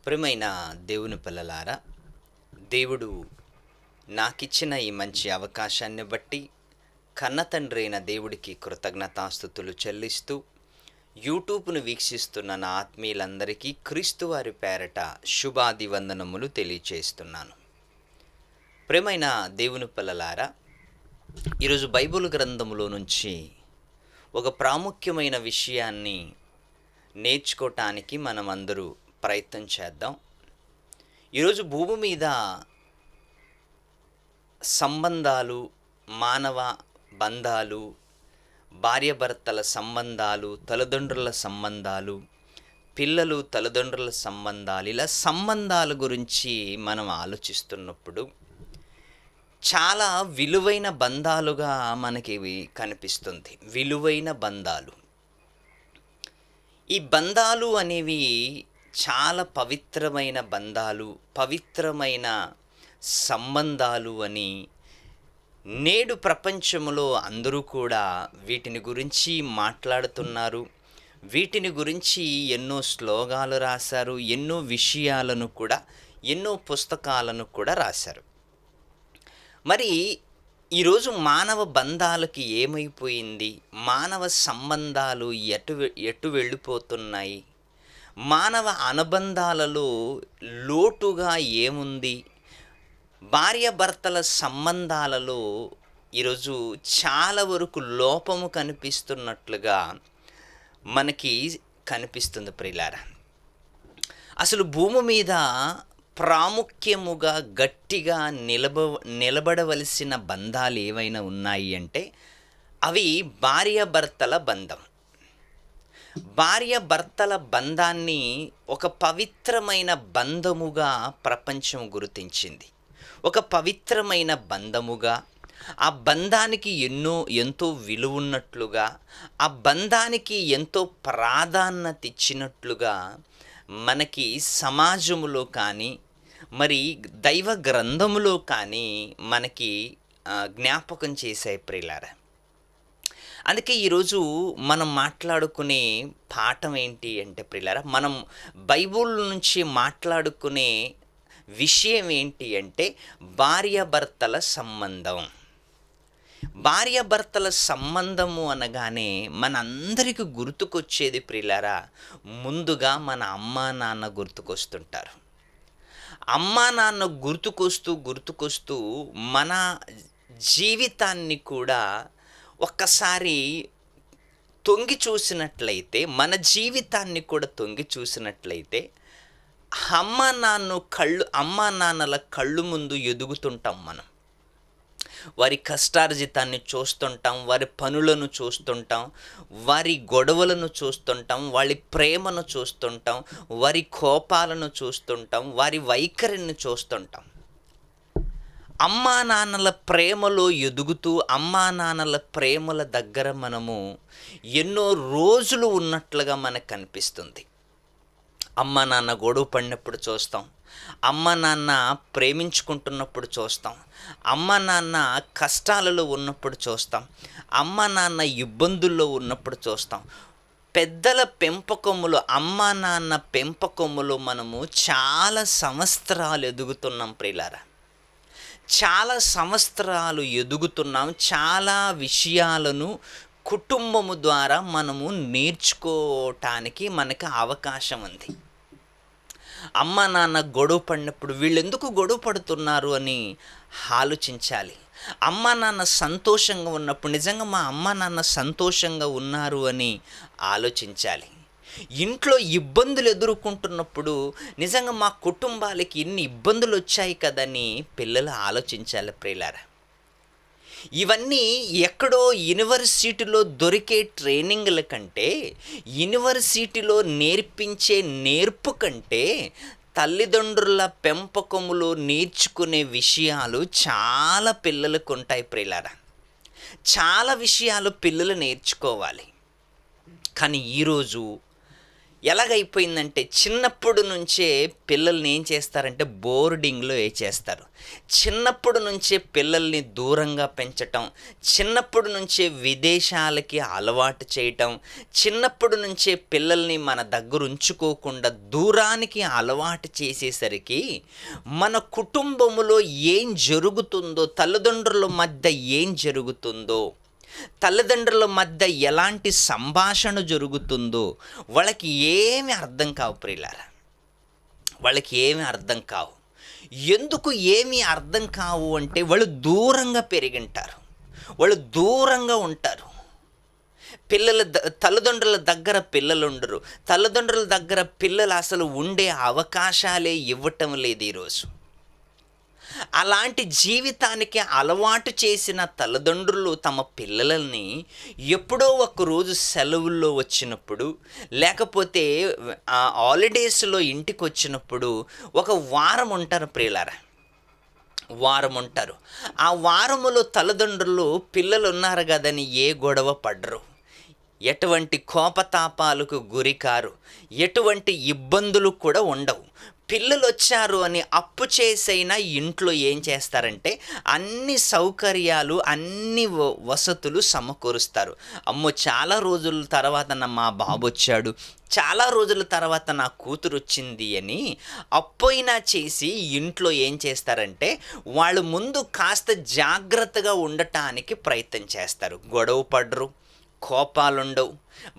ప్రియమైన దేవుని పిల్లలారా, దేవుడు నాకిచ్చిన ఈ మంచి అవకాశాన్ని బట్టి కన్న తండ్రి అయిన దేవుడికి కృతజ్ఞతాస్థుతులు చెల్లిస్తూ యూట్యూబ్ను వీక్షిస్తున్న నా ఆత్మీయులందరికీ క్రీస్తు వారి పేరట శుభాభివందనములు తెలియచేస్తున్నాను. ప్రియమైన దేవుని పిల్లలారా, ఈరోజు బైబిల్ గ్రంథములో నుంచి ఒక ప్రాముఖ్యమైన విషయాన్ని నేర్చుకోవటానికి మనమందరూ ప్రయత్నం చేద్దాం. ఈరోజు భూమి మీద సంబంధాలు, మానవ బంధాలు, భార్యాభర్తల సంబంధాలు, తల్లిదండ్రుల సంబంధాలు, పిల్లలు తల్లిదండ్రుల సంబంధాలు, ఇలా సంబంధాల గురించి మనం ఆలోచిస్తున్నప్పుడు చాలా విలువైన బంధాలుగా మనకి ఇవి కనిపిస్తుంది. విలువైన బంధాలు. ఈ బంధాలు అనేవి చాలా పవిత్రమైన బంధాలు, పవిత్రమైన సంబంధాలు అని నేడు ప్రపంచంలో అందరూ కూడా వీటిని గురించి మాట్లాడుతున్నారు. వీటిని గురించి ఎన్నో శ్లోగాలు రాశారు, ఎన్నో విషయాలను కూడా, ఎన్నో పుస్తకాలను కూడా రాశారు. మరి ఈరోజు మానవ బంధాలకి ఏమైపోయింది? మానవ సంబంధాలు ఎటు వెళ్ళిపోతున్నాయి? మానవ అనుబంధాలలో లోటుగా ఏముంది? భార్యాభర్తల సంబంధాలలో ఈరోజు చాలా వరకు లోపము కనిపిస్తున్నట్లుగా మనకి కనిపిస్తుంది ప్రియులారా. అసలు భూమి మీద ప్రాముఖ్యముగా గట్టిగా నిలబడవలసిన బంధాలు ఏవైనా ఉన్నాయి అంటే అవి భార్యాభర్తల బంధం. భార్యాభర్తల బంధాన్ని ఒక పవిత్రమైన బంధముగా ప్రపంచం గుర్తించింది. ఒక పవిత్రమైన బంధముగా, ఆ బంధానికి ఎంతో విలువ ఉన్నట్లుగా, ఆ బంధానికి ఎంతో ప్రాధాన్యత ఇచ్చినట్లుగా మనకి సమాజములో కానీ, మరి దైవ గ్రంథములో కానీ మనకి జ్ఞాపకం చేశాయి ప్రియులారా. అందుకే ఈరోజు మనం మాట్లాడుకునే పాఠం ఏంటి అంటే ప్రియులారా, మనం బైబిల్ నుంచి మాట్లాడుకునే విషయం ఏంటి అంటే భార్యాభర్తల సంబంధం. భార్యాభర్తల సంబంధము అనగానే మనందరికీ గుర్తుకొచ్చేది ప్రియులారా, ముందుగా మన అమ్మా నాన్న గుర్తుకొస్తుంటారు. అమ్మా నాన్న గుర్తుకొస్తూ మన జీవితాన్ని కూడా ఒక్కసారి తొంగి చూసినట్లయితే, మన జీవితాన్ని కూడా తొంగి చూసినట్లయితే అమ్మా నాన్నల కళ్ళు ముందు ఎదుగుతుంటాం మనం. వారి కష్టార్జితాన్ని చూస్తుంటాం, వారి పనులను చూస్తుంటాం, వారి గొడవలను చూస్తుంటాం, వారి ప్రేమను చూస్తుంటాం, వారి కోపాలను చూస్తుంటాం, వారి వైఖరిని చూస్తుంటాం. అమ్మా నాన్నల ప్రేమలో ఎదుగుతూ, అమ్మా నాన్నల ప్రేమల దగ్గర మనము ఎన్నో రోజులు ఉన్నట్లుగా మనకు కనిపిస్తుంది. అమ్మ నాన్న గొడవ పడినప్పుడు చూస్తాం, అమ్మ నాన్న ప్రేమించుకుంటున్నప్పుడు చూస్తాం, అమ్మ నాన్న కష్టాలలో ఉన్నప్పుడు చూస్తాం, అమ్మ నాన్న ఇబ్బందుల్లో ఉన్నప్పుడు చూస్తాం. పెద్దల పెంపకములో, అమ్మ నాన్న పెంపకములో మనము చాలా సంవత్సరాలు ఎదుగుతున్నాం ప్రియులారా. చాలా సంవత్సరాలు ఎదుగుతున్నాం. చాలా విషయాలను కుటుంబము ద్వారా మనము నేర్చుకోవటానికి మనకు అవకాశం ఉంది. అమ్మ నాన్న గొడవ పడినప్పుడు వీళ్ళెందుకు గొడవ పడుతున్నారు అని ఆలోచించాలి. అమ్మ నాన్న సంతోషంగా ఉన్నప్పుడు నిజంగా మా అమ్మ నాన్న సంతోషంగా ఉన్నారు అని ఆలోచించాలి. ఇంట్లో ఇబ్బందులు ఎదుర్కొంటున్నప్పుడు నిజంగా మా కుటుంబాలకి ఇన్ని ఇబ్బందులు వచ్చాయి కదని పిల్లలు ఆలోచించాలి ప్రియులారా. ఇవన్నీ ఎక్కడో యూనివర్సిటీలో దొరికే ట్రైనింగ్ల కంటే, యూనివర్సిటీలో నేర్పించే నేర్పు కంటే తల్లిదండ్రుల పెంపకములో నేర్చుకునే విషయాలు చాలా పిల్లలకు ఉంటాయి ప్రియులారా. చాలా విషయాలు పిల్లలు నేర్చుకోవాలి. కానీ ఈరోజు ఎలాగైపోయిందంటే చిన్నప్పుడు నుంచే పిల్లల్ని ఏం చేస్తారంటే బోర్డింగ్లో వేసేస్తారు. చిన్నప్పుడు నుంచే పిల్లల్ని దూరంగా పెంచటం, చిన్నప్పుడు నుంచే విదేశాలకి అలవాటు చేయటం, చిన్నప్పుడు నుంచే పిల్లల్ని మన దగ్గర ఉంచుకోకుండా దూరానికి అలవాటు చేసేసరికి మన కుటుంబములో ఏం జరుగుతుందో, తల్లిదండ్రుల మధ్య ఏం జరుగుతుందో, తల్లిదండ్రుల మధ్య ఎలాంటి సంభాషణ జరుగుతుందో వాళ్ళకి ఏమి అర్థం కావు ప్రియులారా. వాళ్ళకి ఏమి అర్థం కావు. ఎందుకు ఏమీ అర్థం కావు అంటే వాళ్ళు దూరంగా పెరిగింటారు, వాళ్ళు దూరంగా ఉంటారు. తల్లిదండ్రుల దగ్గర పిల్లలు ఉండరు. తల్లిదండ్రుల దగ్గర పిల్లలు అసలు ఉండే అవకాశాలే ఇవ్వటం లేదు ఈరోజు. అలాంటి జీవితానికి అలవాటు చేసిన తల్లిదండ్రులు తమ పిల్లలని ఎప్పుడో ఒకరోజు సెలవుల్లో వచ్చినప్పుడు, లేకపోతే హాలిడేస్లో ఇంటికి వచ్చినప్పుడు ఒక వారం ఉంటారు ప్రియులారా, వారం ఉంటారు. ఆ వారములో తల్లిదండ్రులు పిల్లలు ఉన్నారు కదని ఏ గొడవ పడరు, ఎటువంటి కోపతాపాలకు గురికారు, ఎటువంటి ఇబ్బందులు కూడా ఉండవు. పిల్లలు వచ్చారు అని అప్పు చేసైనా ఇంట్లో ఏం చేస్తారంటే అన్ని సౌకర్యాలు, అన్ని వసతులు సమకూరుస్తారు. అమ్మో, చాలా రోజుల తర్వాత మా బాబు వచ్చాడు, చాలా రోజుల తర్వాత నా కూతురు వచ్చింది అని అప్పైనా చేసి ఇంట్లో ఏం చేస్తారంటే వాళ్ళు ముందు కాస్త జాగ్రత్తగా ఉండటానికి ప్రయత్నం చేస్తారు. గొడవ పడరు, కోపాలుండవు,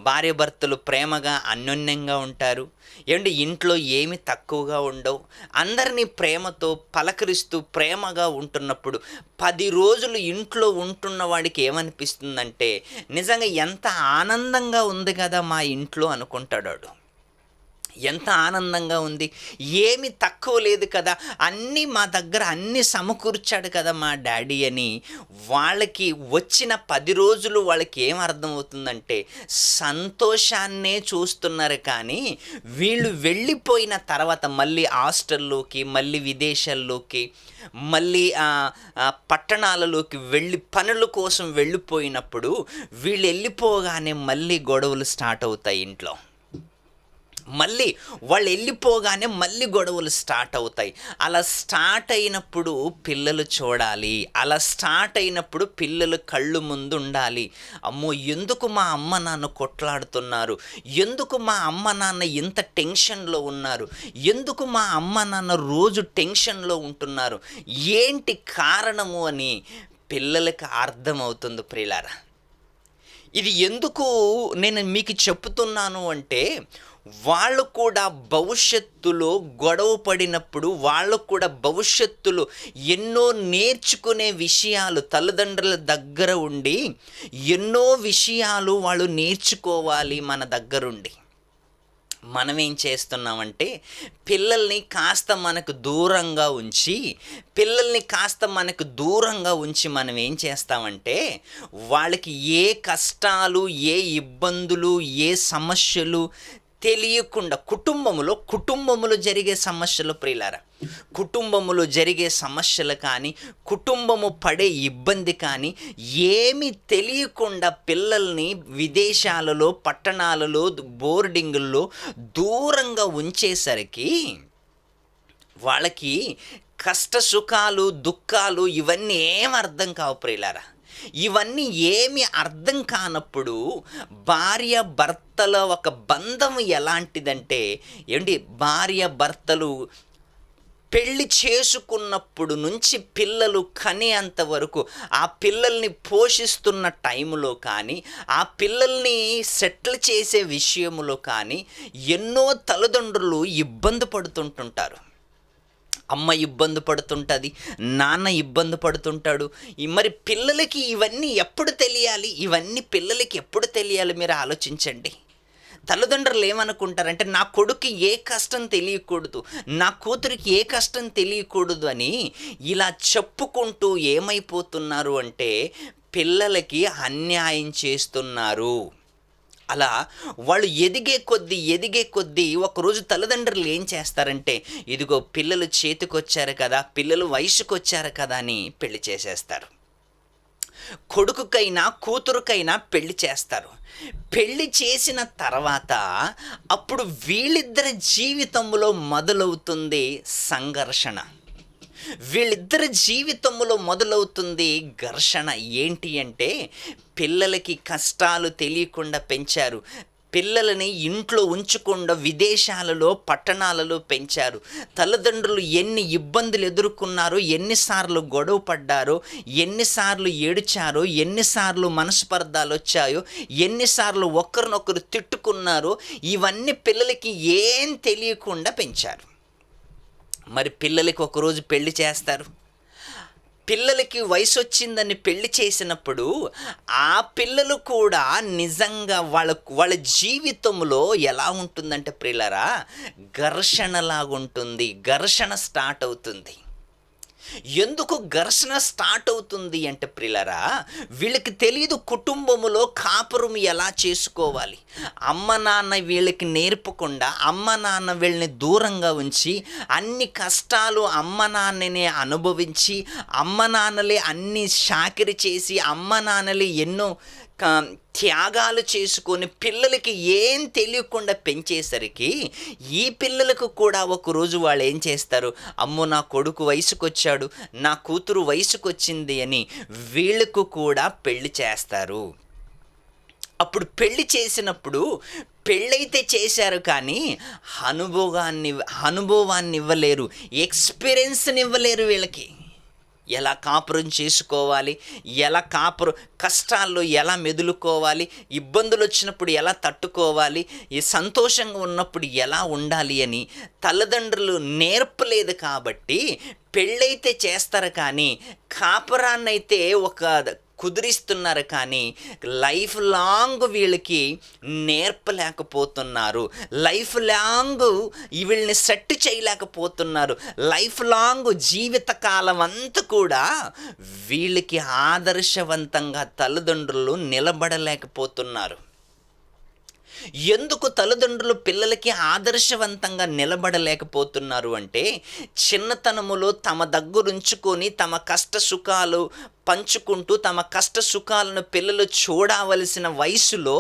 భార్యాభర్తలు ప్రేమగా అన్యోన్యంగా ఉంటారు. ఏమంటే ఇంట్లో ఏమి తక్కువగా ఉండవు. అందరినీ ప్రేమతో పలకరిస్తూ ప్రేమగా ఉంటున్నప్పుడు 10 రోజులు ఇంట్లో ఉంటున్న వాడికి ఏమనిపిస్తుందంటే నిజంగా ఎంత ఆనందంగా ఉంది కదా మా ఇంట్లో అనుకుంటాడు. ఎంత ఆనందంగా ఉంది, ఏమి తక్కువ లేదు కదా, అన్నీ మా దగ్గర అన్నీ సమకూర్చాడు కదా మా డాడీ అని వాళ్ళకి వచ్చిన 10 రోజులు వాళ్ళకి ఏం అర్థమవుతుందంటే సంతోషాన్నే చూస్తున్నారు. కానీ వీళ్ళు వెళ్ళిపోయిన తర్వాత మళ్ళీ హాస్టల్లోకి, మళ్ళీ విదేశాల్లోకి, మళ్ళీ పట్టణాలలోకి వెళ్ళి పనుల కోసం వెళ్ళిపోయినప్పుడు వీళ్ళు వెళ్ళిపోగానే మళ్ళీ గొడవలు స్టార్ట్ అవుతాయి ఇంట్లో. మళ్ళీ వాళ్ళు వెళ్ళిపోగానే మళ్ళీ గొడవలు స్టార్ట్ అవుతాయి. అలా స్టార్ట్ అయినప్పుడు పిల్లలు చూడాలి, అలా స్టార్ట్ అయినప్పుడు పిల్లలు కళ్ళు ముందు ఉండాలి. అమ్మో, ఎందుకు మా అమ్మ నాన్న కొట్లాడుతున్నారు, ఎందుకు మా అమ్మ నాన్న ఇంత టెన్షన్లో ఉన్నారు, ఎందుకు మా అమ్మ నాన్న రోజు టెన్షన్లో ఉంటున్నారు, ఏంటి కారణము అని పిల్లలకి అర్థమవుతుంది ప్రియులారా. ఇది ఎందుకు నేను మీకు చెప్తున్నాను అంటే వాళ్ళు కూడా భవిష్యత్తులో గొడవ పడినప్పుడు వాళ్ళకు కూడా భవిష్యత్తులో ఎన్నో నేర్చుకునే విషయాలు తల్లిదండ్రుల దగ్గర ఉండి ఎన్నో విషయాలు వాళ్ళు నేర్చుకోవాలి మన దగ్గరుండి. మనం ఏం చేస్తున్నామంటే పిల్లల్ని కాస్త మనకు దూరంగా ఉంచి మనం ఏం చేస్తామంటే వాళ్ళకి ఏ కష్టాలు, ఏ ఇబ్బందులు, ఏ సమస్యలు తెలియకుండా కుటుంబములో జరిగే సమస్యలు ప్రియులారా, కుటుంబములో జరిగే సమస్యలు కానీ, కుటుంబము పడే ఇబ్బంది కానీ ఏమీ తెలియకుండా పిల్లల్ని విదేశాలలో, పట్టణాలలో, బోర్డింగుల్లో దూరంగా ఉంచేసరికి వాళ్ళకి కష్ట సుఖాలు, దుఃఖాలు ఇవన్నీ ఏం అర్థం కావు ప్రియులారా. ఇవన్నీ ఏమి అర్థం కానప్పుడు భార్య భర్తల ఒక బంధం ఎలాంటిదంటే భార్య భర్తలు పెళ్లి చేసుకున్నప్పుడు నుంచి పిల్లలు కనేంత వరకు ఆ పిల్లల్ని పోషిస్తున్న టైంలో కానీ, ఆ పిల్లల్ని సెటిల్ చేసే విషయంలో కానీ ఎన్నో తల్లిదండ్రులు ఇబ్బంది పడుతుంటుంటారు. అమ్మ ఇబ్బంది పడుతుంటుంది, నాన్న ఇబ్బంది పడుతుంటాడు. మరి పిల్లలకి ఇవన్నీ ఎప్పుడు తెలియాలి, మీరు ఆలోచించండి. తల్లిదండ్రులు ఏమనుకుంటారంటే నా కొడుకు ఏ కష్టం తెలియకూడదు, నా కూతురికి ఏ కష్టం తెలియకూడదు అని ఇలా చెప్పుకుంటూ ఏమైపోతున్నారు అంటే పిల్లలకి అన్యాయం చేస్తున్నారు. అలా వాళ్ళు ఎదిగే కొద్దీ ఒకరోజు తల్లిదండ్రులు ఏం చేస్తారంటే ఇదిగో పిల్లలు చేతికొచ్చారు కదా, పిల్లలు వయసుకు వచ్చారు కదా అని పెళ్లి చేసేస్తారు. కొడుకుకైనా కూతురుకైనా పెళ్లి చేస్తారు. పెళ్లి చేసిన తర్వాత అప్పుడు వీళ్ళిద్దరి జీవితంలో మొదలవుతుంది సంఘర్షణ. వీళ్ళిద్దరి జీవితంలో మొదలవుతుంది ఘర్షణ. ఏంటి అంటే, పిల్లలకి కష్టాలు తెలియకుండా పెంచారు. పిల్లలని ఇంట్లో ఉంచకుండా విదేశాలలో పట్టణాలలో పెంచారు. తల్లిదండ్రులు ఎన్ని ఇబ్బందులు ఎదుర్కొన్నారో, ఎన్నిసార్లు గొడవ పడ్డారో, ఎన్నిసార్లు ఏడ్చారో, ఎన్నిసార్లు మనస్పర్ధాలు వచ్చాయో, ఎన్నిసార్లు ఒకరినొకరు తిట్టుకున్నారో, ఇవన్నీ పిల్లలకి ఏం తెలియకుండా పెంచారు. మరి పిల్లలకి ఒకరోజు పెళ్లి చేస్తారు. పిల్లలకి వయసు వచ్చిందని పెళ్లి చేసినప్పుడు ఆ పిల్లలు కూడా నిజంగా వాళ్ళ జీవితంలో ఎలా ఉంటుందంటే ప్రియులారా, ఘర్షణలాగుంటుంది. ఘర్షణ స్టార్ట్ అవుతుంది. ఎందుకు ఘర్షణ స్టార్ట్ అవుతుంది అంటే ప్రియులారా, వీళ్ళకి తెలియదు కుటుంబములో కాపురం ఎలా చేసుకోవాలి. అమ్మ నాన్న వీళ్ళకి నేర్పకుండా, అమ్మ నాన్న వీళ్ళని దూరంగా ఉంచి, అన్ని కష్టాలు అమ్మ నాన్ననే అనుభవించి, అమ్మ నాన్నలే అన్ని చాకిరి చేసి, అమ్మ నాన్నలే ఎన్నో త్యాగాలు చేసుకొని పిల్లలకి ఏం తెలియకుండా పెంచేసరికి, ఈ పిల్లలకు కూడా ఒకరోజు వాళ్ళు ఏం చేస్తారు, అమ్మో నా కొడుకు వయసుకొచ్చాడు, నా కూతురు వయసుకొచ్చింది అని వీళ్ళకు కూడా పెళ్లి చేస్తారు. అప్పుడు పెళ్లి చేసినప్పుడు పెళ్ళైతే చేశారు కానీ అనుభవాన్ని ఇవ్వలేరు, ఎక్స్పీరియన్స్ని ఇవ్వలేరు. వీళ్ళకి ఎలా కాపురం చేసుకోవాలి, ఎలా కష్టాల్లో ఎలా మెదులుకోవాలి, ఇబ్బందులు వచ్చినప్పుడు ఎలా తట్టుకోవాలి, ఈ సంతోషంగా ఉన్నప్పుడు ఎలా ఉండాలి అని తల్లిదండ్రులు నేర్పలేదు. కాబట్టి పెళ్ళైతే చేస్తారు కానీ కాపురాన్నైతే కుదిరిస్తున్నారు కానీ లైఫ్ లాంగ్ వీళ్ళకి నేర్పలేకపోతున్నారు. లైఫ్ లాంగ్ వీళ్ళని సెట్ చేయలేకపోతున్నారు. లైఫ్ లాంగ్ జీవితకాలం అంతా కూడా వీళ్ళకి ఆదర్శవంతంగా తల్లిదండ్రులు నిలబడలేకపోతున్నారు. ఎందుకు తల్లిదండ్రులు పిల్లలకి ఆదర్శవంతంగా నిలబడలేకపోతున్నారు అంటే, చిన్నతనములో తమ దగ్గరుంచుకొని తమ కష్ట సుఖాలు పంచుకుంటూ తమ కష్ట సుఖాలను పిల్లలు చూడవలసిన వయసులో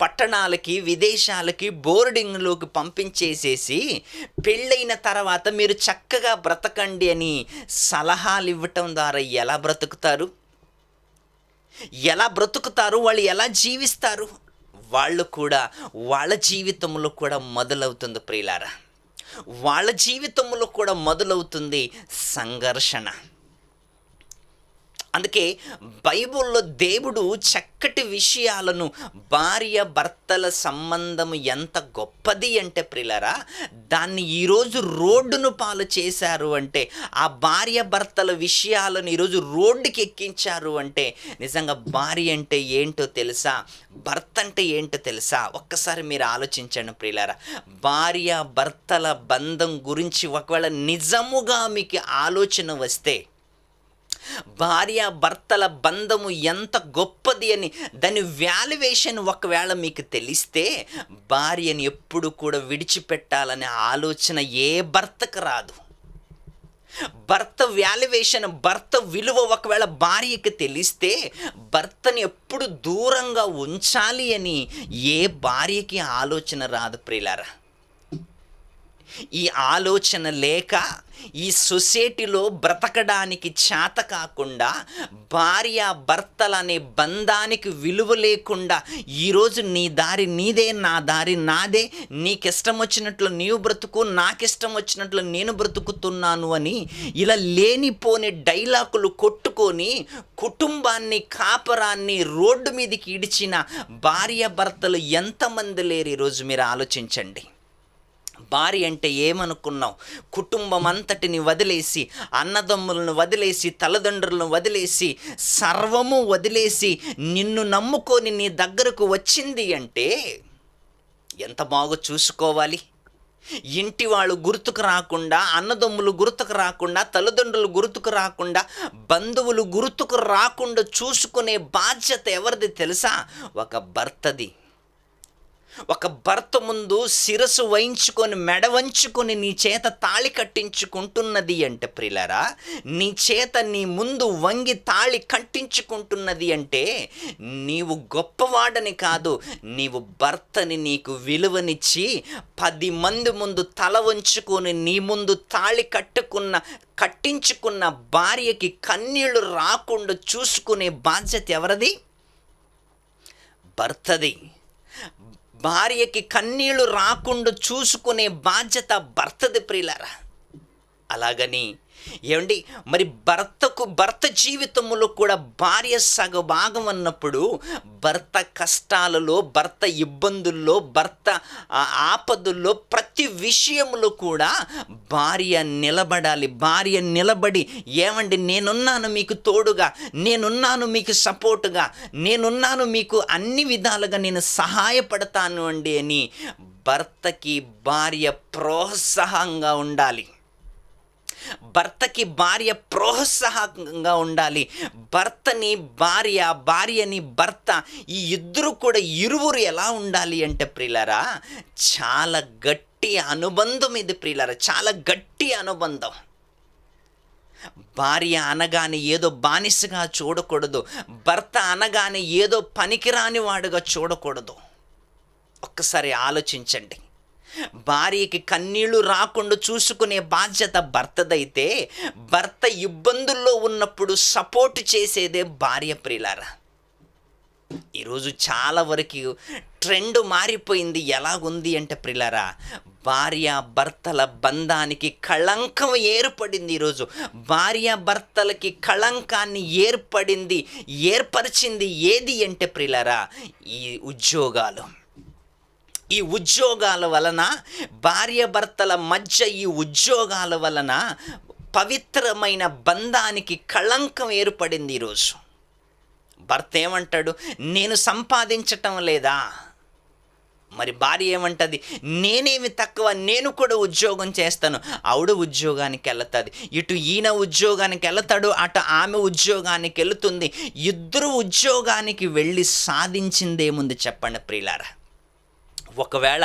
పట్టణాలకి, విదేశాలకి, బోర్డింగ్లోకి పంపించేసేసి పెళ్ళైన తర్వాత మీరు చక్కగా బ్రతకండి అని సలహాలు ఇవ్వటం ద్వారా ఎలా బ్రతుకుతారు? వాళ్ళు ఎలా జీవిస్తారు? వాళ్ళ జీవితంలో కూడా మొదలవుతుంది ప్రియులారా, వాళ్ళ జీవితంలో కూడా మొదలవుతుంది సంఘర్షణ. అందుకే బైబిల్లో దేవుడు చక్కటి విషయాలను, భార్య భర్తల సంబంధం ఎంత గొప్పది అంటే ప్రియులారా, దాన్ని ఈరోజు రోడ్డును పాలు చేశారు అంటే, ఆ భార్య భర్తల విషయాలను ఈరోజు రోడ్డుకి ఎక్కించారు అంటే, నిజంగా భార్య అంటే ఏంటో తెలుసా, భర్త అంటే ఏంటో తెలుసా? ఒక్కసారి మీరు ఆలోచించండి ప్రియులారా. భార్య భర్తల బంధం గురించి ఒకవేళ నిజముగా మీకు ఆలోచన వస్తే, భార్య భర్తల బంధము ఎంత గొప్పది అని దాని వాల్యుయేషన్ ఒకవేళ మీకు తెలిస్తే, భార్యని ఎప్పుడు కూడా విడిచిపెట్టాలనే ఆలోచన ఏ భర్తకు రాదు. భర్త వాల్యుయేషన్, భర్త విలువ ఒకవేళ భార్యకి తెలిస్తే, భర్తని ఎప్పుడు దూరంగా ఉంచాలి అని ఏ భార్యకి ఆలోచన రాదు ప్రియులారా. ఈ ఆలోచన లేక ఈ సొసైటీలో బ్రతకడానికి చేత కాకుండా, భార్య భర్తలనే బంధానికి విలువ లేకుండా, ఈరోజు నీ దారి నీదే, నా దారి నాదే, నీకిష్టం వచ్చినట్లు నీవు బ్రతుకు, నాకిష్టం వచ్చినట్లు నేను బ్రతుకుతున్నాను అని ఇలా లేనిపోని డైలాగులు కొట్టుకొని కుటుంబాన్ని, కాపురాన్ని రోడ్డు మీదకి ఇడిచిన భార్య భర్తలు ఎంతమంది లేరు ఈరోజు? మీరు ఆలోచించండి. భార్య అంటే ఏమనుకున్నావు? కుటుంబం అంతటిని వదిలేసి, అన్నదమ్ములను వదిలేసి, తల్లిదండ్రులను వదిలేసి, సర్వము వదిలేసి నిన్ను నమ్ముకొని నీ దగ్గరకు వచ్చింది అంటే ఎంత బాగా చూసుకోవాలి. ఇంటి వాళ్ళు గుర్తుకు రాకుండా, అన్నదమ్ములు గుర్తుకు రాకుండా, తల్లిదండ్రులు గుర్తుకు రాకుండా, బంధువులు గుర్తుకు రాకుండా చూసుకునే బాధ్యత ఎవరిది తెలుసా? ఒక భర్తది. ఒక భర్త ముందు శిరస్సు వహించుకొని మెడ వంచుకొని నీ చేత తాళి కట్టించుకుంటున్నది అంటే ప్రియులారా, నీ చేత నీ ముందు వంగి తాళి కట్టించుకుంటున్నది అంటే నీవు గొప్పవాడని కాదు, నీవు భర్తని నీకు విలువనిచ్చి 10 మంది ముందు తల వంచుకొని నీ ముందు తాళి కట్టించుకున్న భార్యకి కన్నీళ్లు రాకుండా చూసుకునే బాధ్యత ఎవరిది? భర్తది. భార్యకి కన్నీళ్లు రాకుండా చూసుకునే బాధ్యత భర్తది ప్రియులారా. అలాగని ఏమండి, మరి భర్త జీవితంలో కూడా భార్య సగభాగం అన్నప్పుడు భర్త కష్టాలలో, భర్త ఇబ్బందుల్లో, భర్త ఆపదల్లో, ప్రతి విషయంలో కూడా భార్య నిలబడాలి. భార్య నిలబడి ఏమండి, నేనున్నాను మీకు తోడుగా, నేనున్నాను మీకు సపోర్టుగా, నేనున్నాను మీకు అన్ని విధాలుగా నేను సహాయపడతాను అండి అని భర్తకి భార్య ప్రోత్సాహంగా ఉండాలి. భర్తకి భార్య ప్రోత్సాహంగా ఉండాలి. భర్తని భార్య, భార్యని భర్త, ఈ ఇద్దరు కూడా ఇరువురు ఎలా ఉండాలి అంటే ప్రియులారా, చాలా గట్టి అనుబంధం ఇది ప్రియులారా, చాలా గట్టి అనుబంధం. భార్య అనగానే ఏదో బానిసగా చూడకూడదు, భర్త అనగానే ఏదో పనికిరాని వాడుగా చూడకూడదు. ఒక్కసారి ఆలోచించండి. భార్యకి కన్నీళ్లు రాకుండా చూసుకునే బాధ్యత భర్తదైతే, భర్త ఇబ్బందుల్లో ఉన్నప్పుడు సపోర్ట్ చేసేదే భార్య ప్రియులారా. ఈరోజు చాలా వరకు ట్రెండ్ మారిపోయింది. ఎలాగుంది అంటే ప్రియులారా, భార్య భర్తల బంధానికి కళంకం ఏర్పడింది. ఈరోజు భార్య భర్తలకి కళంకాన్ని ఏర్పరిచింది ఏది అంటే ప్రియులారా, ఈ ఉద్యోగాలు. ఈ ఉద్యోగాల వలన, భార్య భర్తల మధ్య ఈ ఉద్యోగాల వలన పవిత్రమైన బంధానికి కళంకం ఏర్పడింది. ఈరోజు భర్త ఏమంటాడు, నేను సంపాదించటం లేదా? మరి భార్య ఏమంటుంది, నేనేమి తక్కువ, నేను కూడా ఉద్యోగం చేస్తాను. ఆవిడ ఉద్యోగానికి వెళ్తుంది, ఇటు ఈయన ఉద్యోగానికి వెళ్తాడు, అటు ఆమె ఉద్యోగానికి వెళుతుంది. ఇద్దరు ఉద్యోగానికి వెళ్ళి సాధించిందేముంది చెప్పండి ప్రియులారా? ఒకవేళ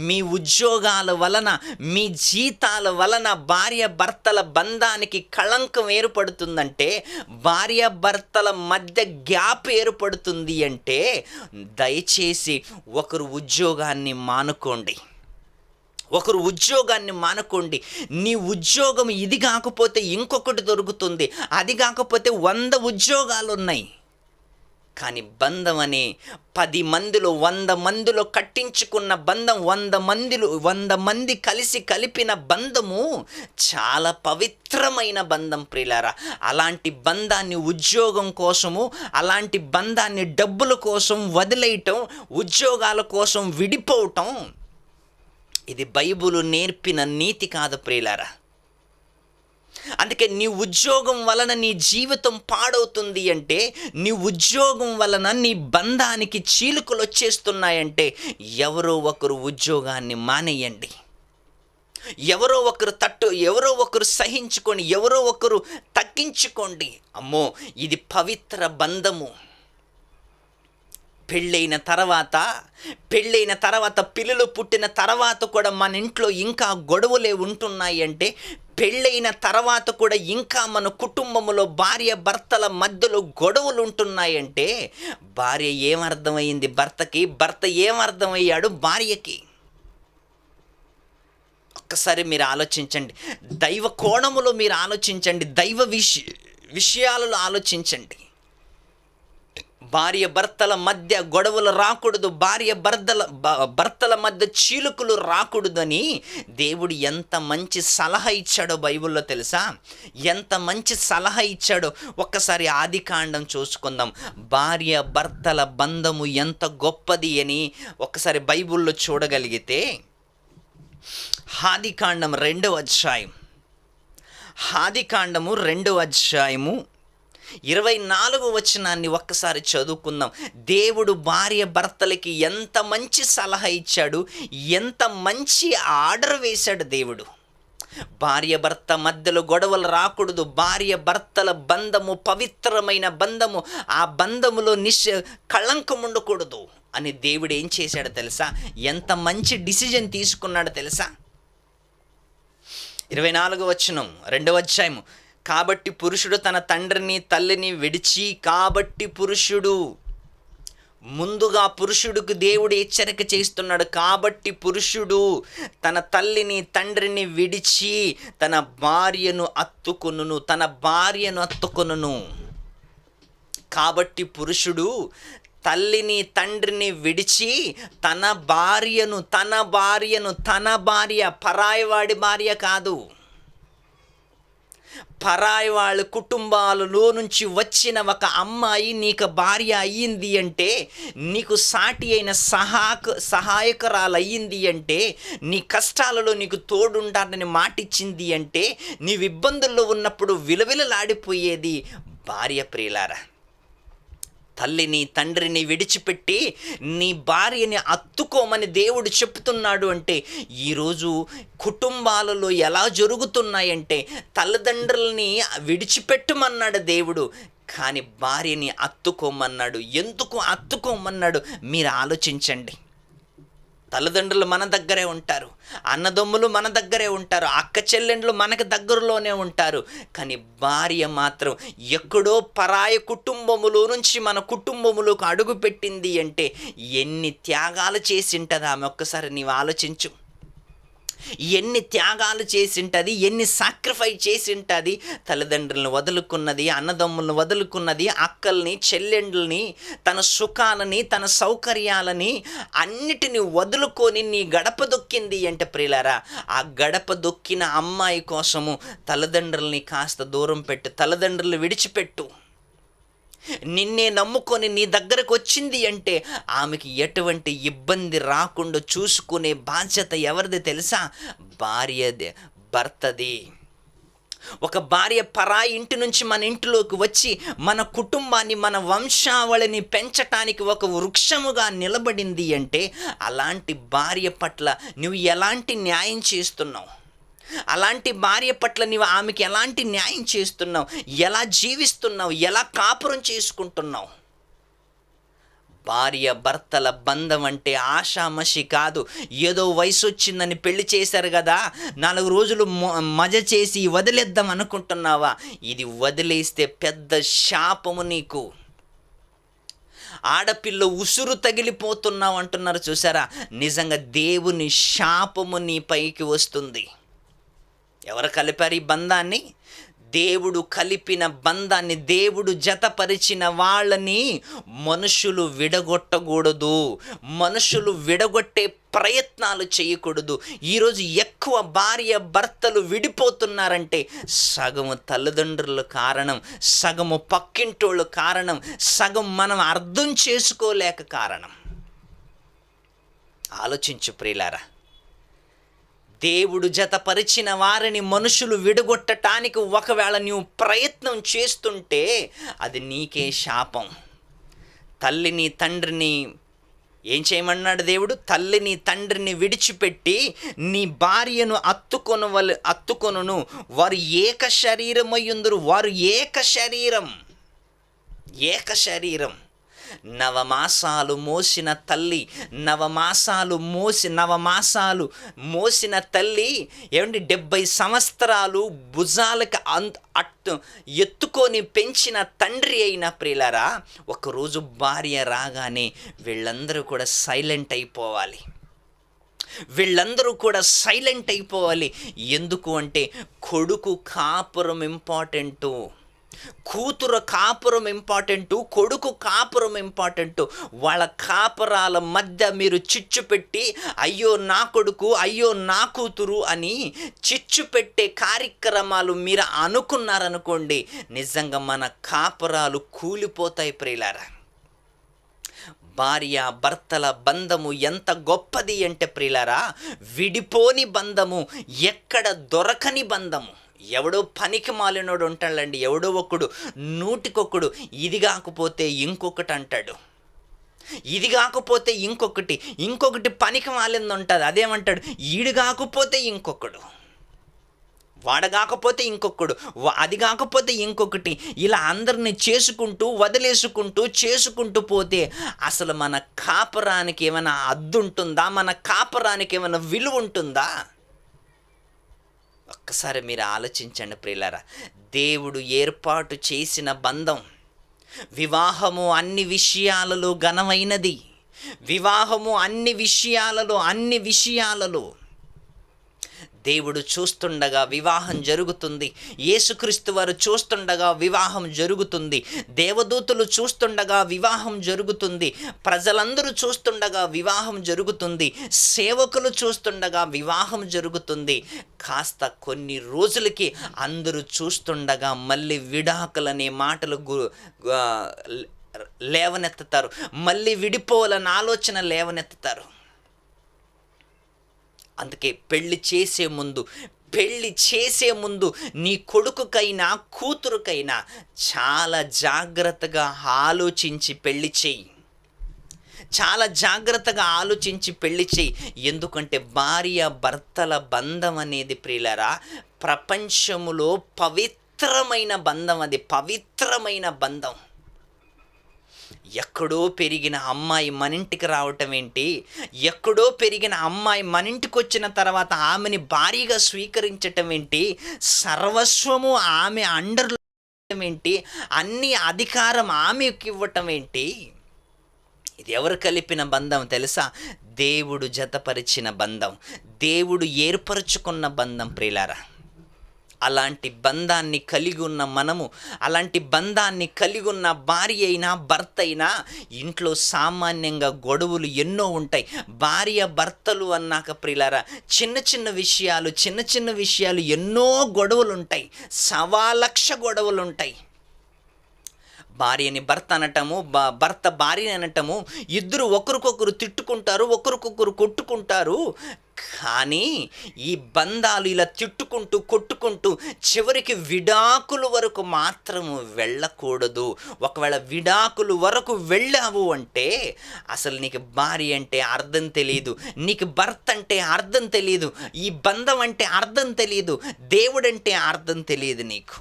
మీ ఉద్యోగాల వలన, మీ జీతాల వలన భార్య భర్తల బంధానికి కళంకం ఏర్పడుతుందంటే, భార్య భర్తల మధ్య గ్యాప్ ఏర్పడుతుంది అంటే, దయచేసి ఒకరు ఉద్యోగాన్ని మానుకోండి. నీ ఉద్యోగం ఇది కాకపోతే ఇంకొకటి దొరుకుతుంది, అది కాకపోతే 100 ఉద్యోగాలు ఉన్నాయి. కానీ బంధం అనే 10 మందిలో 100 మందిలో కట్టించుకున్న బంధం, 100 మంది కలిపిన బంధము చాలా పవిత్రమైన బంధం ప్రియులారా. అలాంటి బంధాన్ని ఉద్యోగం కోసము, అలాంటి బంధాన్ని డబ్బుల కోసం వదిలేయటం, ఉద్యోగాల కోసం విడిపోవటం, ఇది బైబిలు నేర్పిన నీతి కాదు ప్రియులారా. అందుకే నీ ఉద్యోగం వలన నీ జీవితం పాడవుతుంది అంటే, నీ ఉద్యోగం వలన నీ బంధానికి చీలుకలు వచ్చేస్తున్నాయంటే, ఎవరో ఒకరు ఉద్యోగాన్ని మానేయండి. ఎవరో ఒకరు సహించుకొని, ఎవరో ఒకరు తగ్గించుకోండి. అమ్మో, ఇది పవిత్ర బంధము. పెళ్ళైన తర్వాత పిల్లలు పుట్టిన తర్వాత కూడా మన ఇంట్లో ఇంకా గొడవలే ఉంటున్నాయి అంటే, పెళ్ళైన తర్వాత కూడా ఇంకా మన కుటుంబంలో భార్య భర్తల మధ్యలో గొడవలు ఉంటున్నాయంటే, భార్య ఏమర్థమైంది భర్తకి, భర్త ఏమర్థమయ్యాడు భార్యకి? ఒక్కసారి మీరు ఆలోచించండి. దైవ కోణములో మీరు ఆలోచించండి, దైవ విషయాలలో ఆలోచించండి. భార్య భర్తల మధ్య గొడవలు రాకూడదు, భార్య భర్తల మధ్య చీలుకలు రాకూడదని దేవుడు ఎంత మంచి సలహా ఇచ్చాడో బైబిల్లో తెలుసా? ఎంత మంచి సలహా ఇచ్చాడో ఒక్కసారి ఆదికాండం చూసుకుందాం. భార్య భర్తల బంధము ఎంత గొప్పది అని ఒకసారి బైబిల్లో చూడగలిగితే, ఆదికాండము 2వ అధ్యాయము 24వ వచనాన్ని ఒక్కసారి చదువుకుందాం. దేవుడు భార్య భర్తలకి ఎంత మంచి సలహా ఇచ్చాడు, ఎంత మంచి ఆర్డర్ వేశాడు దేవుడు. భార్య భర్త మధ్యలో గొడవలు రాకూడదు, భార్య భర్తల బంధము పవిత్రమైన బంధము, ఆ బంధములో కళంకం ఉండకూడదు అని దేవుడు ఏం చేశాడో తెలుసా? ఎంత మంచి డిసిజన్ తీసుకున్నాడో తెలుసా? 24వ వచనం 2వ అధ్యాయము. కాబట్టి పురుషుడు తన తండ్రిని తల్లిని విడిచి, కాబట్టి పురుషుడు, ముందుగా పురుషుడికి దేవుడు హెచ్చరిక చేస్తున్నాడు. కాబట్టి పురుషుడు తన తల్లిని తండ్రిని విడిచి తన భార్యను అత్తుకొనును. కాబట్టి పురుషుడు తల్లిని తండ్రిని విడిచి తన భార్య, పరాయివాడి భార్య కాదు, పరాయి వాళ్ళ కుటుంబాలలో నుంచి వచ్చిన ఒక అమ్మాయి నీకు భార్య అయ్యింది అంటే, నీకు సాటి అయిన సహాయకురాలు అయ్యింది అంటే, నీ కష్టాలలో నీకు తోడుంటానని మాటిచ్చింది అంటే, నీవు ఇబ్బందుల్లో ఉన్నప్పుడు విలవిలలాడిపోయేది భార్య. ప్రియులారా, తల్లిని తండ్రిని విడిచిపెట్టి నీ భార్యని అత్తుకోమని దేవుడు చెప్తున్నాడు అంటే, ఈరోజు కుటుంబాలలో ఎలా జరుగుతున్నాయంటే, తల్లిదండ్రులని విడిచిపెట్టమన్నాడు దేవుడు, కానీ భార్యని అత్తుకోమన్నాడు. ఎందుకు అత్తుకోమన్నాడు మీరు ఆలోచించండి. తల్లిదండ్రులు మన దగ్గరే ఉంటారు, అన్నదమ్ములు మన దగ్గరే ఉంటారు, అక్క చెల్లెండ్లు మనకు దగ్గరలోనే ఉంటారు. కానీ భార్య మాత్రం ఎక్కడో పరాయి కుటుంబములో నుంచి మన కుటుంబములోకి అడుగు పెట్టింది అంటే ఎన్ని త్యాగాలు చేసి ఉంటుంది ఆమె. ఒక్కసారి నీవు ఆలోచించు. ఎన్ని త్యాగాలు చేసి ఉంటుంది, ఎన్ని సాక్రిఫైస్ చేసి ఉంటుంది. తల్లిదండ్రులను వదులుకున్నది, అన్నదమ్ములను వదులుకున్నది, అక్కల్ని చెల్లెండ్లని, తన సుఖాలని తన సౌకర్యాలని అన్నిటిని వదులుకొని నీ గడప దొక్కింది అంటే ప్రియులారా, ఆ గడప దొక్కిన అమ్మాయి కోసము తల్లిదండ్రులని కాస్త దూరం పెట్టు, తల్లిదండ్రులు విడిచిపెట్టు. నిన్నే నమ్ముకొని నీ దగ్గరకు వచ్చింది అంటే ఆమెకి ఎటువంటి ఇబ్బంది రాకుండా చూసుకునే బాధ్యత ఎవరిది తెలుసా? భార్యదే, భర్తది. ఒక భార్య పరాయి ఇంటి నుంచి మన ఇంటిలోకి వచ్చి మన కుటుంబాన్ని, మన వంశావళిని పెంచటానికి ఒక వృక్షముగా నిలబడింది అంటే, అలాంటి భార్య పట్ల నువ్వు ఎలాంటి న్యాయం చేస్తున్నావు? అలాంటి భార్య పట్ల నీవు ఆమెకి ఎలాంటి న్యాయం చేస్తున్నావు? ఎలా జీవిస్తున్నావు? ఎలా కాపురం చేసుకుంటున్నావు? భార్య భర్తల బంధం అంటే ఆషామషి కాదు. ఏదో వయసు వచ్చిందని పెళ్లి చేశారు కదా, 4 రోజులు మజ చేసి వదిలేద్దాం అనుకుంటున్నావా? ఇది వదిలేస్తే పెద్ద శాపము నీకు. ఆడపిల్ల ఉసురు తగిలిపోతున్నావు అంటున్నారు చూసారా? నిజంగా దేవుని శాపము నీ పైకి వస్తుంది. ఎవరు కలిపారు ఈ బంధాన్ని? దేవుడు కలిపిన బంధాన్ని, దేవుడు జతపరిచిన వాళ్ళని మనుషులు విడగొట్టకూడదు, మనుషులు విడగొట్టే ప్రయత్నాలు చేయకూడదు. ఈరోజు ఎక్కువ భార్య భర్తలు విడిపోతున్నారంటే సగము తల్లిదండ్రుల కారణం, సగము పక్కింటోళ్ళు కారణం, సగం మనం అర్థం చేసుకోలేక కారణం. ఆలోచించు ప్రియులారా, దేవుడు జతపరిచిన వారిని మనుషులు విడగొట్టడానికి ఒకవేళ నీవు ప్రయత్నం చేస్తుంటే అది నీకే శాపం. తల్లిని తండ్రిని ఏం చేయమన్నాడు దేవుడు? తల్లిని తండ్రిని విడిచిపెట్టి నీ భార్యను అత్తుకొనును, వారు ఏక శరీరమయ్యుందురు. వారు ఏక శరీరం. నవమాసాలు మోసిన తల్లి, నవమాసాలు మోసిన తల్లి ఏమండి, 70 సంవత్సరాలు భుజాలకు ఎత్తుకొని పెంచిన తండ్రి అయిన ప్రియులారా, ఒకరోజు భార్య రాగానే వీళ్ళందరూ కూడా సైలెంట్ అయిపోవాలి. ఎందుకు అంటే కొడుకు కాపురం ఇంపార్టెంటు, కూతురు కాపురం ఇంపార్టెంటు, కొడుకు కాపురం ఇంపార్టెంటు. వాళ్ళ కాపురాల మధ్య మీరు చిచ్చు పెట్టి అయ్యో నా కొడుకు, అయ్యో నా కూతురు అని చిచ్చు పెట్టే కార్యక్రమాలు మీరు అనుకున్నారనుకోండి, నిజంగా మన కాపురాలు కూలిపోతాయి ప్రియులారా. భార్య భర్తల బంధము ఎంత గొప్పది అంటే ప్రియులారా, విడిపోని బంధము, ఎక్కడ దొరకని బంధము. ఎవడో పనికి మాలినోడు ఉంటాడండి, ఎవడో ఒకడు నూటికొకడు ఇది కాకపోతే ఇంకొకటి అంటాడు, ఇది కాకపోతే ఇంకొకటి పనికి మాలింది ఉంటుంది, అదేమంటాడు, ఈడు కాకపోతే ఇంకొకడు. వాడు కాకపోతే ఇంకొకడు, అది కాకపోతే ఇంకొకటి, ఇలా అందరిని చేసుకుంటూ వదిలేసుకుంటూ చేసుకుంటూ పోతే అసలు మన కాపురానికి ఏమైనా అద్దుంటుందా? మన కాపురానికి ఏమైనా విలువ ఉంటుందా? ఒక్కసారి మీరు ఆలోచించండి ప్రియులారా. దేవుడు ఏర్పాటు చేసిన బంధం, వివాహము అన్ని విషయాలలో ఘనమైనది. వివాహము అన్ని విషయాలలో దేవుడు చూస్తుండగా వివాహం జరుగుతుంది. యేసుక్రీస్తు వారు చూస్తుండగా వివాహం జరుగుతుంది. దేవదూతలు చూస్తుండగా వివాహం జరుగుతుంది. ప్రజలందరూ చూస్తుండగా వివాహం జరుగుతుంది. సేవకులు చూస్తుండగా వివాహం జరుగుతుంది. కాస్త కొన్ని రోజులకి అందరూ చూస్తుండగా మళ్ళీ విడాకులనే మాటలు లేవనెత్తుతారు. మళ్ళీ విడిపోవాలన్న ఆలోచన లేవనెత్తుతారు. అందుకే పెళ్లి చేసే ముందు నీ కొడుకుకైనా కూతురుకైనా చాలా జాగ్రత్తగా ఆలోచించి పెళ్లి చేయి. చాలా జాగ్రత్తగా ఆలోచించి పెళ్లి చేయి. ఎందుకంటే భార్య భర్తల బంధం అనేది ప్రియులారా ప్రపంచములో పవిత్రమైన బంధం. అది పవిత్రమైన బంధం. ఎక్కడో పెరిగిన అమ్మాయి మన ఇంటికి రావటం ఏంటి? ఎక్కడో పెరిగిన అమ్మాయి మన ఇంటికి వచ్చిన తర్వాత ఆమెని భారీగా స్వీకరించటం ఏంటి? సర్వస్వము ఆమె అండర్లో ఏంటి? అన్ని అధికారం ఆమెకి ఇవ్వటం ఏంటి? ఇది ఎవరు కలిపిన బంధం తెలుసా? దేవుడు జతపరిచిన బంధం, దేవుడు ఏర్పరచుకున్న బంధం ప్రియులారా. అలాంటి బంధాన్ని కలిగి ఉన్న మనము, అలాంటి బంధాన్ని కలిగి ఉన్న భార్య అయినా భర్త అయినా ఇంట్లో సామాన్యంగా గొడవలు ఎన్నో ఉంటాయి. భార్య భర్తలు అన్నాక ప్రియులారా చిన్న చిన్న విషయాలు ఎన్నో గొడవలు ఉంటాయి. 1,00,000 గొడవలు ఉంటాయి. భార్యని భర్త అనటము, భర్త భార్యని అనటము, ఇద్దరు ఒకరికొకరు తిట్టుకుంటారు, ఒకరికొకరు కొట్టుకుంటారు. కానీ ఈ బంధాలు ఇలా తిట్టుకుంటూ కొట్టుకుంటూ చివరికి విడాకుల వరకు మాత్రము వెళ్ళకూడదు. ఒకవేళ విడాకుల వరకు వెళ్ళావు అంటే అసలు నీకు భార్య అంటే అర్థం తెలియదు, నీకు భర్త అంటే అర్థం తెలియదు, ఈ బంధం అంటే అర్థం తెలియదు, దేవుడంటే అర్థం తెలియదు నీకు.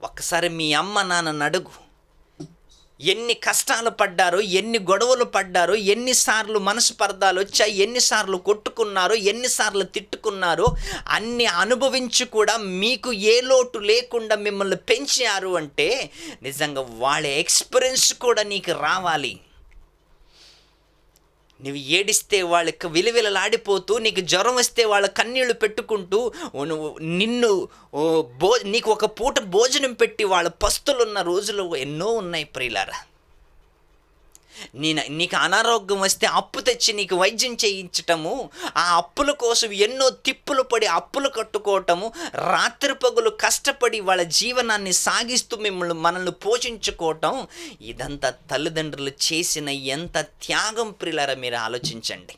ఒక్కసారి మీ అమ్మ నాన్నని అడుగు. ఎన్ని కష్టాలు పడ్డారో, ఎన్ని గొడవలు పడ్డారో, ఎన్నిసార్లు మనస్పర్ధాలు వచ్చాయి, ఎన్నిసార్లు కొట్టుకున్నారో, ఎన్నిసార్లు తిట్టుకున్నారో అన్ని అనుభవించి కూడా మీకు ఏ లోటు లేకుండా మిమ్మల్ని పెంచారు అంటే నిజంగా వాళ్ళ ఎక్స్పీరియన్స్ కూడా నీకు రావాలి. నువ్వు ఏడిస్తే వాళ్ళకి విలవిలలాడిపోతూ, నీకు జ్వరం వస్తే వాళ్ళ కన్నీళ్లు పెట్టుకుంటూ నీకు ఒక పూట భోజనం పెట్టి వాళ్ళ పస్తులున్న రోజులు ఎన్నో ఉన్నాయి ప్రియులారా. నీకు అనారోగ్యం వస్తే అప్పు తెచ్చి నీకు వైద్యం చేయించటము, ఆ అప్పుల కోసం ఎన్నో తిప్పులు పడి అప్పులు కట్టుకోవటము, రాత్రి పగులు కష్టపడి వాళ్ళ జీవనాన్ని సాగిస్తూ మనల్ని పోషించుకోవటం, ఇదంతా తల్లిదండ్రులు చేసిన ఎంత త్యాగం ప్రియులారా మీరు ఆలోచించండి.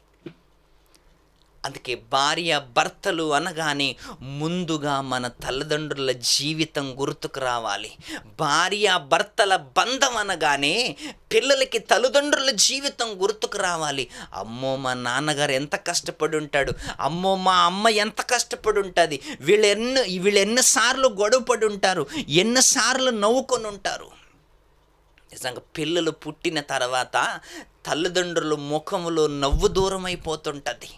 అందుకే భార్య భర్తలు అనగానే ముందుగా మన తల్లిదండ్రుల జీవితం గుర్తుకు రావాలి. భార్య భర్తల బంధం అనగానే పిల్లలకి తల్లిదండ్రుల జీవితం గుర్తుకు రావాలి. అమ్మో మా నాన్నగారు ఎంత కష్టపడి ఉంటాడు, అమ్మో మా అమ్మ ఎంత కష్టపడి ఉంటుంది, వీళ్ళు ఎన్నిసార్లు గొడవపడి ఉంటారు, ఎన్నిసార్లు నవ్వుకొని ఉంటారు. నిజంగా పిల్లలు పుట్టిన తర్వాత తల్లిదండ్రుల ముఖంలో నవ్వు దూరం అయిపోతుంటుంది.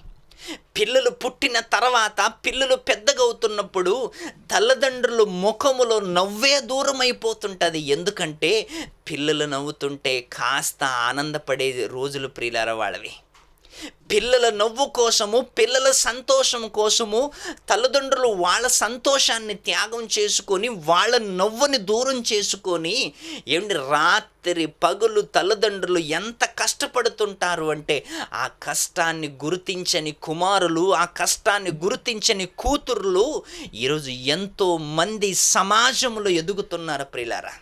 పిల్లలు పుట్టిన తర్వాత పిల్లలు పెద్దగా అవుతున్నప్పుడు తల్లిదండ్రులు ముఖములో నవ్వే దూరం అయిపోతుంటుంది. ఎందుకంటే పిల్లలు నవ్వుతుంటే కాస్త ఆనందపడే రోజులు ప్రియులారా వాళ్ళవి. పిల్లల నవ్వు కోసము, పిల్లల సంతోషం కోసము తల్లిదండ్రులు వాళ్ళ సంతోషాన్ని త్యాగం చేసుకొని, వాళ్ళ నవ్వుని దూరం చేసుకొని రాత్రి పగులు తల్లిదండ్రులు ఎంత కష్టపడుతుంటారు అంటే ఆ కష్టాన్ని గుర్తించని కుమారులు, ఆ కష్టాన్ని గుర్తించని కూతుర్లు ఈరోజు ఎంతో మంది సమాజంలో ఎదుగుతున్నారు ప్రియులారా.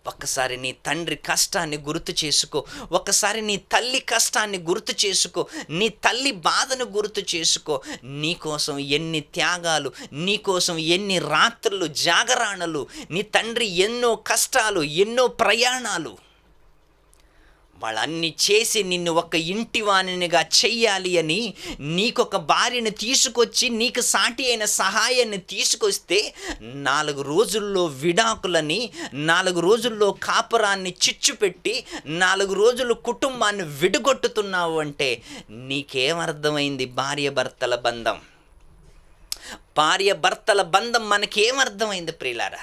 ఒక్కసారి నీ తండ్రి కష్టాన్ని గుర్తు చేసుకో, ఒకసారి నీ తల్లి కష్టాన్ని గుర్తు చేసుకో, నీ తల్లి బాధను గుర్తు చేసుకో. నీకోసం ఎన్ని త్యాగాలు, నీకోసం ఎన్ని రాత్రులు జాగరణలు, నీ తండ్రి ఎన్నో కష్టాలు, ఎన్నో ప్రయాణాలు. వాళ్ళన్నీ చేసి నిన్ను ఒక ఇంటివానినిగా చెయ్యాలి అని నీకొక భార్యను తీసుకొచ్చి నీకు సాటి అయిన సహాయాన్ని తీసుకొస్తే 4 రోజుల్లో విడాకులని, 4 రోజుల్లో కాపురాన్ని చిచ్చు పెట్టి 4 రోజులు కుటుంబాన్ని విడగొట్టుతున్నావు అంటే నీకేమర్థమైంది? భార్య భర్తల బంధం మనకేమర్థమైంది ప్రియులారా?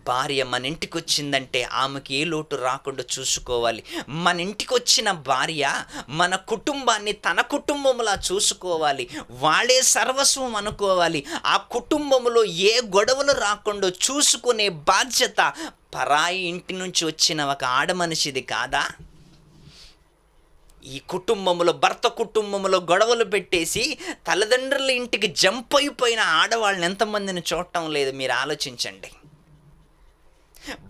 భార్య మన ఇంటికి వచ్చిందంటే ఆమెకి ఏ లోటు రాకుండా చూసుకోవాలి. మన ఇంటికి వచ్చిన భార్య మన కుటుంబాన్ని తన కుటుంబంలా చూసుకోవాలి. వాళ్ళే సర్వస్వం అనుకోవాలి. ఆ కుటుంబంలో ఏ గొడవలు రాకుండా చూసుకునే బాధ్యత పరాయి ఇంటి నుంచి వచ్చిన ఒక ఆడమనిషిది కాదా? ఈ భర్త కుటుంబంలో గొడవలు పెట్టేసి తల్లిదండ్రుల ఇంటికి జంప్ అయిపోయిన ఆడవాళ్ళని ఎంతమందిని చూడటం లేదు? మీరు ఆలోచించండి.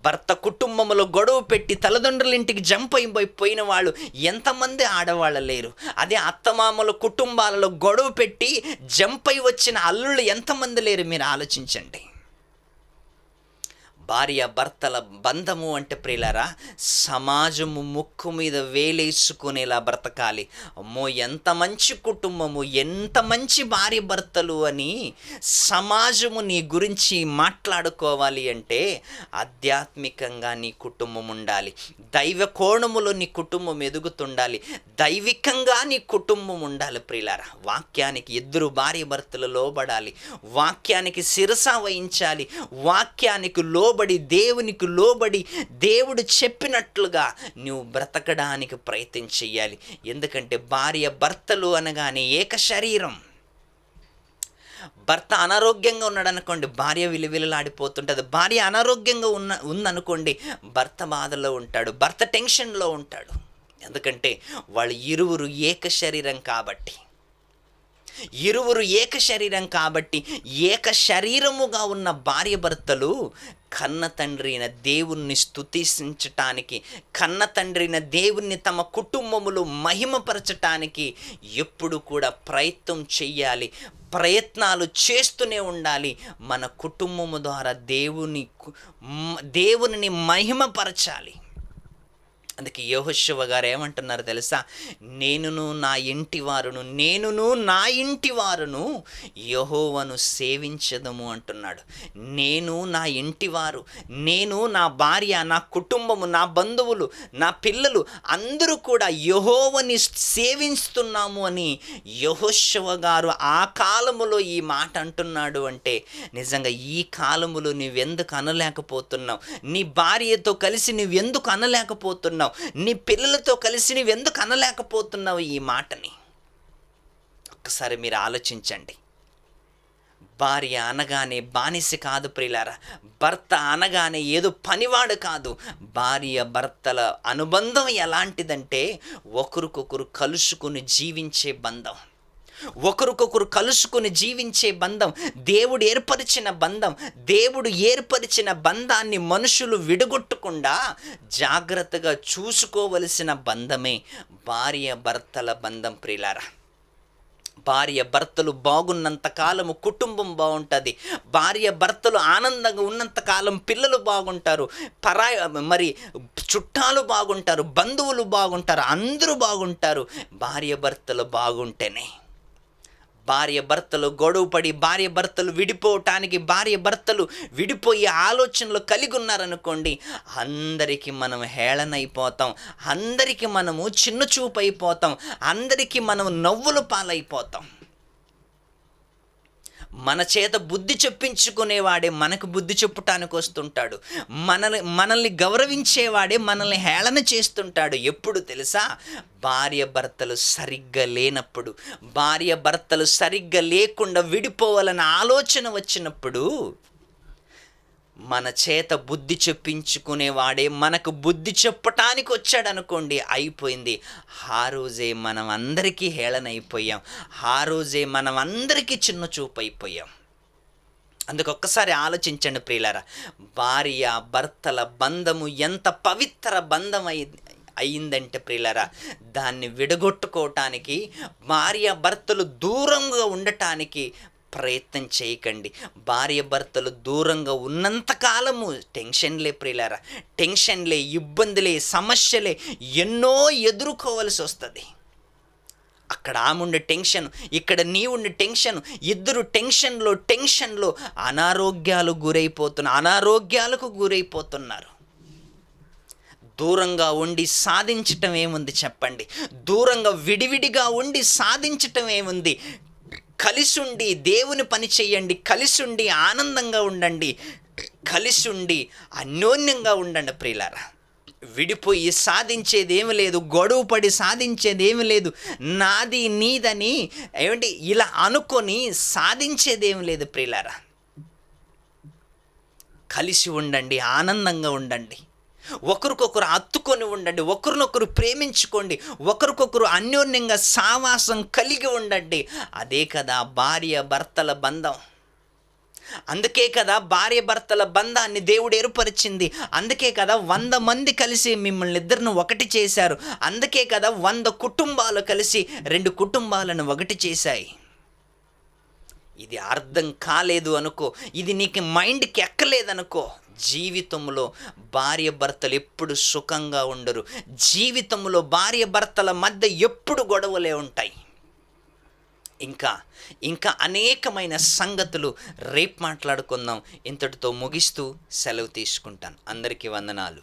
భర్త కుటుంబంలో గొడవ పెట్టి తల్లిదండ్రుల ఇంటికి జంప్ అయిపోయిన వాళ్ళు ఎంతమంది ఆడవాళ్ళు లేరు? అదే అత్తమామల కుటుంబాలలో గొడవ పెట్టి జంప్ అయి వచ్చిన అల్లుళ్ళు ఎంతమంది లేరు? మీరు ఆలోచించండి. భార్య భర్తల బంధము అంటే ప్రియులారా, సమాజము ముక్కు మీద వేలేసుకునేలా బ్రతకాలి. అమ్మో ఎంత మంచి కుటుంబము, ఎంత మంచి భార్య భర్తలు అని సమాజము నీ గురించి మాట్లాడుకోవాలి అంటే ఆధ్యాత్మికంగా నీ కుటుంబం ఉండాలి. దైవ కోణములో నీ కుటుంబం ఎదుగుతుండాలి. దైవికంగా నీ కుటుంబం ఉండాలి ప్రియులారా. వాక్యానికి ఇద్దరు భార్య భర్తలు లోబడాలి. వాక్యానికి శిరస వహించాలి. వాక్యానికి దేవునికి లోబడి దేవుడు చెప్పినట్లుగా నువ్వు బ్రతకడానికి ప్రయత్నం చెయ్యాలి. ఎందుకంటే భార్య భర్తలు అనగానే ఏక శరీరం. భర్త అనారోగ్యంగా ఉన్నాడు అనుకోండి, భార్య విలువిలలాడిపోతుంటుంది. భార్య అనారోగ్యంగా ఉందనుకోండి, భర్త బాధలో ఉంటాడు, భర్త టెన్షన్లో ఉంటాడు. ఎందుకంటే వాళ్ళు ఇరువురు ఏక శరీరం కాబట్టి. ఏక శరీరముగా ఉన్న భార్య భర్తలు కన్న తండ్రి అయిన దేవుణ్ణి స్తుతించటానికి, కన్న తండ్రి అయిన దేవుణ్ణి తమ కుటుంబములో మహిమపరచటానికి ఎప్పుడు కూడా ప్రయత్నం చెయ్యాలి. ప్రయత్నాలు చేస్తూనే ఉండాలి. మన కుటుంబము ద్వారా దేవుని మహిమపరచాలి. అందుకే యెహోషువ గారు ఏమంటున్నారు తెలుసా? నేనును నా ఇంటి వారును యెహోవాను సేవించదము అంటున్నాడు. నేను నా భార్య, నా కుటుంబము, నా బంధువులు, నా పిల్లలు అందరూ కూడా యెహోవాని సేవిస్తున్నాము అని యెహోషువ గారు ఆ కాలములో ఈ మాట అంటున్నాడు. అంటే నిజంగా ఈ కాలములో నువ్వెందుకు అనలేకపోతున్నావు? నీ భార్యతో కలిసి నువ్వెందుకు అనలేకపోతున్నావు? నీ పిల్లలతో కలిసి నువ్వెందుకు అనలేకపోతున్నావు ఈ మాటని? ఒక్కసారి మీరు ఆలోచించండి. భార్య అనగానే బానిస కాదు ప్రియులారా. భర్త అనగానే ఏదో పనివాడు కాదు. భార్య భర్తల అనుబంధం ఎలాంటిదంటే ఒకరికొకరు కలుసుకుని జీవించే బంధం. దేవుడు ఏర్పరిచిన బంధాన్ని మనుషులు విడగొట్టకుండా జాగ్రత్తగా చూసుకోవలసిన బంధమే భార్య భర్తల బంధం ప్రియులారా. భార్య భర్తలు బాగున్నంత కాలము కుటుంబం బాగుంటుంది. భార్య భర్తలు ఆనందంగా ఉన్నంత కాలం పిల్లలు బాగుంటారు, మరి చుట్టాలు బాగుంటారు, బంధువులు బాగుంటారు, అందరూ బాగుంటారు. భార్య భర్తలు బాగుంటేనే. భార్య భర్తలు గొడవపడి భార్య భర్తలు విడిపోయే ఆలోచనలు కలిగి ఉన్నారనుకోండి, అందరికీ మనం హేళన అయిపోతాం, అందరికీ మనము చిన్న చూపు అయిపోతాం, అందరికీ మనం నవ్వుల పాలైపోతాం. మన చేత బుద్ధి చెప్పించుకునేవాడే మనకు బుద్ధి చెప్పుటానికి వస్తుంటాడు. మనల్ని గౌరవించేవాడే మనల్ని హేళన చేస్తుంటాడు. ఎప్పుడు తెలుసా? భార్య భర్తలు సరిగ్గా లేకుండా విడిపోవాలన్న ఆలోచన వచ్చినప్పుడు మన చేత బుద్ధి చెప్పించుకునేవాడే మనకు బుద్ధి చెప్పటానికి వచ్చాడనుకోండి, అయిపోయింది. ఆ రోజే మనం అందరికీ హేళన అయిపోయాం. ఆ రోజే మనం అందరికీ చిన్న చూపు అయిపోయాం. అందుకొక్కసారి ఆలోచించండి ప్రియులారా. భార్య భర్తల బంధము ఎంత పవిత్ర బంధం అయిందంటే ప్రియులారా, దాన్ని విడగొట్టుకోవటానికి, భార్య భర్తలు దూరంగా ఉండటానికి ప్రయత్నం చేయకండి. భార్య భర్తలు దూరంగా ఉన్నంత కాలము టెన్షన్లే ప్రియులారా, టెన్షన్లే, ఇబ్బందులే, సమస్యలే ఎన్నో ఎదుర్కోవలసి వస్తుంది. అక్కడ ఆముండే టెన్షన్, ఇక్కడ నీవుండే టెన్షన్, ఇద్దరు టెన్షన్లో అనారోగ్యాలకు గురైపోతున్నారు. దూరంగా ఉండి సాధించటం ఏముంది చెప్పండి? దూరంగా విడివిడిగా ఉండి సాధించటం ఏముంది? కలిసి ఉండి దేవుని పని చేయండి, కలిసి ఉండి ఆనందంగా ఉండండి, కలిసి ఉండి అన్యోన్యంగా ఉండండి ప్రియులారా. విడిపోయి సాధించేది ఏమి లేదు, గొడవ పడి సాధించేది ఏమి లేదు, నాది నీదని ఏమంటే ఇలా అనుకొని సాధించేది ఏమి లేదు ప్రియులారా. కలిసి ఉండండి, ఆనందంగా ఉండండి, ఒకరికొకరు హత్తుకొని ఉండండి, ఒకరినొకరు ప్రేమించుకోండి, ఒకరికొకరు అన్యోన్యంగా సావాసం కలిగి ఉండండి. అదే కదా భార్య భర్తల బంధం. అందుకే కదా భార్య భర్తల బంధాన్ని దేవుడు ఏర్పరిచింది. అందుకే కదా 100 మంది కలిసి మిమ్మల్ని ఇద్దరిని ఒకటి చేశారు. అందుకే కదా 100 కుటుంబాలు కలిసి 2 కుటుంబాలను ఒకటి చేశాయి. ఇది అర్థం కాలేదు అనుకో, ఇది నీకు మైండ్కి ఎక్కలేదనుకో, జీవితంలో భార్య భర్తలు ఎప్పుడు సుఖంగా ఉండరు. జీవితంలో భార్య భర్తల మధ్య ఎప్పుడు గొడవలే ఉంటాయి. ఇంకా అనేకమైన సంగతులు రేపు మాట్లాడుకుందాం. ఇంతటితో ముగిస్తూ సెలవు తీసుకుంటాను. అందరికీ వందనాలు.